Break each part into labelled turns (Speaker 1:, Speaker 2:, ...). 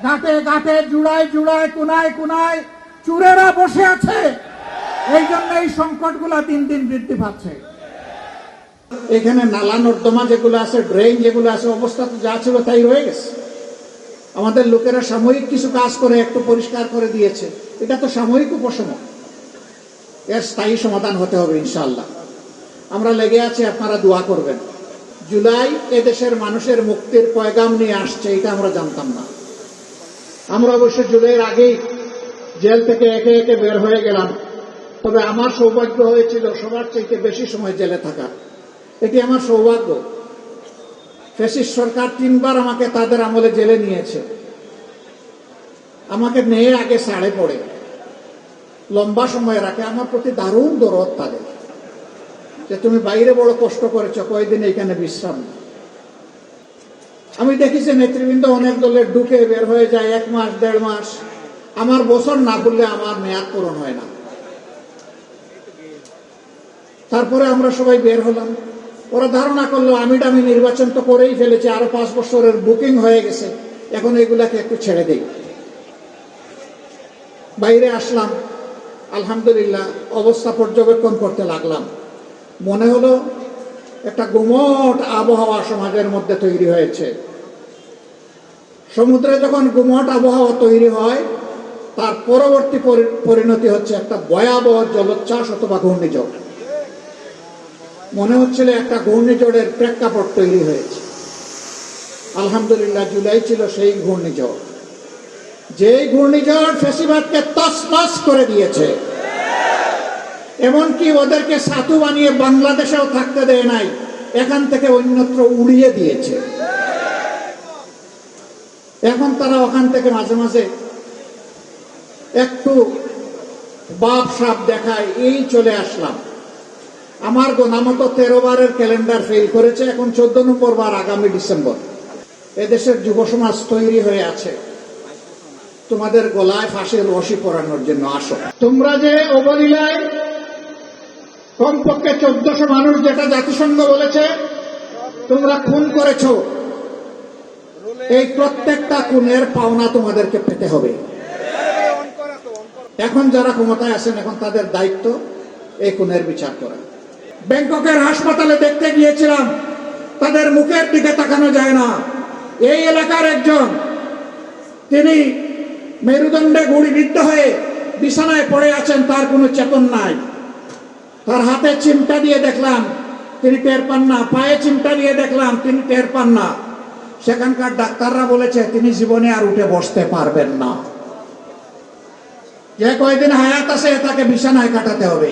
Speaker 1: ঘাটে ঘাটে জুড়ায় জুড়ায় কোনায় কোনায় চুরেরা বসে আছে। এই জন্য এই সংকটগুলা দিন দিন বৃদ্ধি পাচ্ছে। এখানে নালা নর্দমা যেগুলো আছে, ড্রেন যেগুলো আছে, অবস্থা তো যা ছিল তাই রয়ে গেছে। আমাদের লোকেরা সাময়িক কিছু কাজ করে একটু পরিষ্কার করে দিয়েছে, এটা তো সাময়িক উপশম, এর স্থায়ী সমাধান হতে হবে ইনশাআল্লাহ। আমরা লেগে আছি, আপনারা দোয়া করবেন। জুলাই এদেশের মানুষের মুক্তির পয়গাম নিয়ে আসছে, এটা আমরা জানতাম না। আমরা অবশ্য জুলাইয়ের আগেই জেল থেকে একে একে বের হয়ে গেলাম, তবে আমার সৌভাগ্য হয়েছিল সবার চাইতে বেশি সময় জেলে থাকা। এটি আমার সৌভাগ্য। ফ্যাসিস্ট সরকার 3 বার আমাকে তাদের আমলে জেলে নিয়েছে। আমাকে নিয়ে আগে ছাড়ে পড়ে লম্বা সময় রাখে। আমার প্রতি দারুণ দরদ তাদের, যে তুমি বাইরে বড় কষ্ট করেছ, কয়েকদিন এখানে বিশ্রাম। আমি দেখেছি নেতৃবৃন্দ অনেক দলের ঢুকে বের হয়ে যায় 1 মাস 1.5 মাস। আমার বছর না করলে আমার মেয়াদ পূরণ হয় না। তারপরে আমরা সবাই বের হলাম। ওরা ধারণা করলো আমি নির্বাচন তো করেই ফেলেছি, আরো 5 বছরের বুকিং হয়ে গেছে, এখন এগুলাকে একটু ছেড়ে দেই। বাইরে আসলাম, আলহামদুলিল্লাহ অবস্থা পর্যবেক্ষণ করতে লাগলাম। মনে হলো একটা গুমট আবহাওয়া সমাজের মধ্যে তৈরি হয়েছে। সমুদ্রে যখন গুমট আবহাওয়া তৈরি হয়, তার পরবর্তী পরিণতি হচ্ছে একটা ভয়াবহ জলোচ্ছ্বাস অথবা ঘূর্ণিঝড়। মনে হচ্ছিল একটা ঘূর্ণিঝড়ের প্রেক্ষাপট তৈরি হয়েছে। আলহামদুলিল্লাহ জুলাই ছিল সেই ঘূর্ণিঝড়, যেই ঘূর্ণিঝড় ফ্যাসিবাদকে তছনছ করে দিয়েছে। এমনকি ওদেরকে সাধু বানিয়ে বাংলাদেশেও থাকতে দেয় নাই, এখান থেকে অন্যত্র উড়িয়ে দিয়েছে। এখন তারা ওখান থেকে মাঝে মাঝে একটু বাপ সাপ দেখায়, এই চলে আসলাম। আমার গোনামতো 13 বারের ক্যালেন্ডার ফেল করেছে, এখন 14 নম্বর বার আগামী ডিসেম্বর। এদেশের যুব সমাজ তৈরি হয়ে আছে তোমাদের গলায় ফাঁসির রশি পরানোর জন্য। আসো, তোমরা যে অবলীলায় কমপক্ষে 1400 মানুষ, যেটা জাতিসংঘ বলেছে, তোমরা খুন করেছ, এই প্রত্যেকটা খুনের পাওনা তোমাদেরকে পেতে হবে। এখন যারা ক্ষমতায় আছেন, এখন তাদের দায়িত্ব এই খুনের বিচার করা। ব্যাংককের হাসপাতালে দেখতে গিয়েছিলাম, তাদের মুখের দিকে তাকানো যায় না। এই এলাকার একজন, তিনি মেরুদণ্ডে গুলিবিদ্ধ হয়ে বিছানায় পড়ে আছেন, তার কোনো চেতন নাই। তার হাতে চিমটা দিয়ে দেখলাম, তিনি টের পান না। পায়ে চিমটা দিয়ে দেখলাম, তিনি টের পান না। সেখানকার ডাক্তাররা বলেছে তিনি জীবনে আর উঠে বসতে পারবেন না। যে কয়দিন হায়াত আছে তাকে বিছানায় কাটাতে হবে।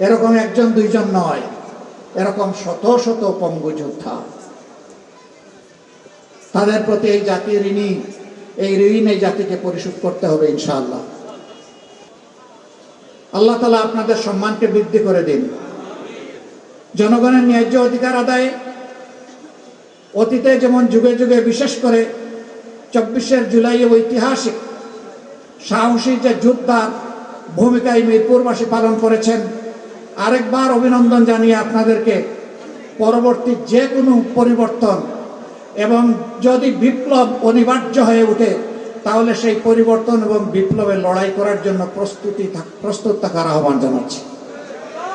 Speaker 1: এরকম 1 2 জন নয়, এরকম শত শত পঙ্গু যোদ্ধা। তাদের প্রতি এই জাতির ঋণী, এই ঋণ এই জাতিকে পরিশোধ করতে হবে ইনশাআল্লাহ। আল্লাহ তাআলা আপনাদের সম্মানকে বৃদ্ধি করে দিন। জনগণের ন্যায্য অধিকার আদায়ে অতীতে যেমন যুগে যুগে, বিশেষ করে 24 জুলাই ঐতিহাসিক সাহসী যে যোদ্ধার ভূমিকায় মিরপুরবাসী পালন করেছেন, আরেকবার অভিনন্দন জানিয়ে আপনাদেরকে পরবর্তী যে কোনো পরিবর্তন এবং যদি বিপ্লব অনিবার্য হয়ে ওঠে, তাহলে সেই পরিবর্তন এবং বিপ্লবের লড়াই করার জন্য প্রস্তুত থাকার আহ্বান জানাচ্ছি।